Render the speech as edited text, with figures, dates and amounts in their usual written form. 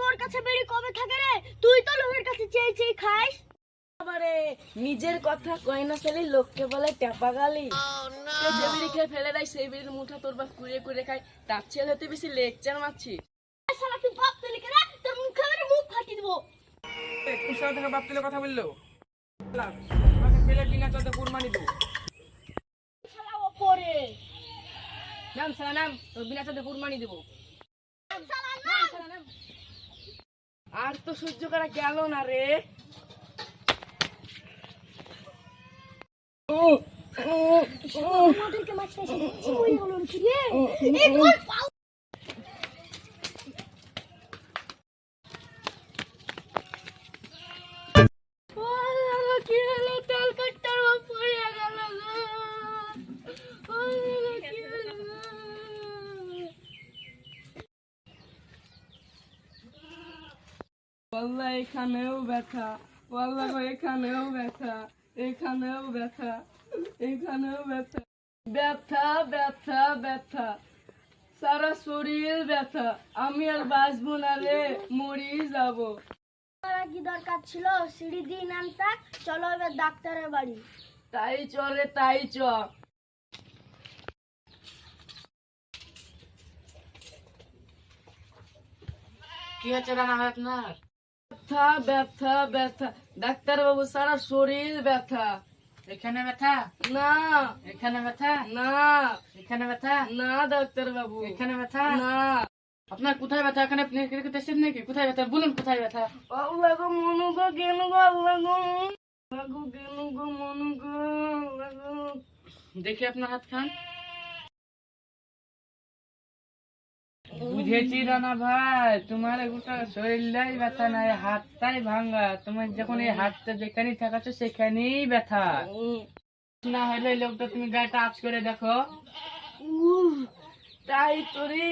তোর কাছে বেড়ি কবে থাকে রে? তুই তো লোকের কাছে চেয়ে চেয়ে খাস। আবারে নিজের কথা কয় না ছেলে, লোককে বলে টেপা গালি। যে বিড়ি খেয়ে ফেলে দেয় সেই বিড়ির মুঠা তোর বাপ কুড়িয়ে কুড়িয়ে খায়, তার ছেলে হতে বেশি লেকচার মারছি। শালা তুই বাপ তুলি কে রে? তোর মুখে মেরে মুখ ফাটিয়ে দেবো। তোর সাথে থেকে বাপ তুলে কথা বললো, আমাকে পেলে বিনা চলতে কুরবানি দেবো। শালা ওপরে নাম সালা নাম, তোর বিনা সাথে কুরবানি দেবো। শালা না আর তো সহ্য করা গেল না রে। আমাদেরকে মারতে এসে চিমুই হলো কি রে? এই বল পাও। কি হলো? তেল কাটটার উপরে গেল ওয়াল্লাহ এখানেও ব্যথা, ওয়াল্লাহ গো এখানেও ব্যথা, এখানেও ব্যথা, এখানেও ব্যথা, ব্যথা ব্যথা ব্যথা, সারা শরীর ব্যথা। আমি আর বাঁচবো না রে, মরি যাবো। আর কি দরকার ছিল সিঁড়ি দিয়ে নামতা? চলো এবার ডাক্তারের বাড়ি। তাই চলে তাই চ। কি হচ্ছে রানা ভাই আপনার? ব্যথা ব্যথা ব্যথা, ডাক্তার বাবু সারা শরীর ব্যথা। এখানে ব্যথা, না এখানে ব্যথা, না এখানে ব্যথা, না ডাক্তার বাবু, এখানে ব্যথা। না। আপনার কোথায় ব্যথা? এখানে আপনি দেখছেন নাকি? কোথায় ব্যথা বলুন, কোথায় ব্যথা? আল্লাহ গো মনু গো গেনু গো, আল্লাহ গো আল্লাহ গো গেনু গো মনু গো, আল্লাহ গো। দেখি আপনার হাত খান। বুঝেছি রানা ভাই, তোমার গোটা শরীরটাই ব্যথা নাই, হাতটাই ভাঙা। তোমার যখন এই হাতটা যেখানেই থাকাচ্ছ সেখানেই ব্যথা। না হলে এই লোকটা তুমি গায়ে টাচ করে দেখো। তাই তো রে।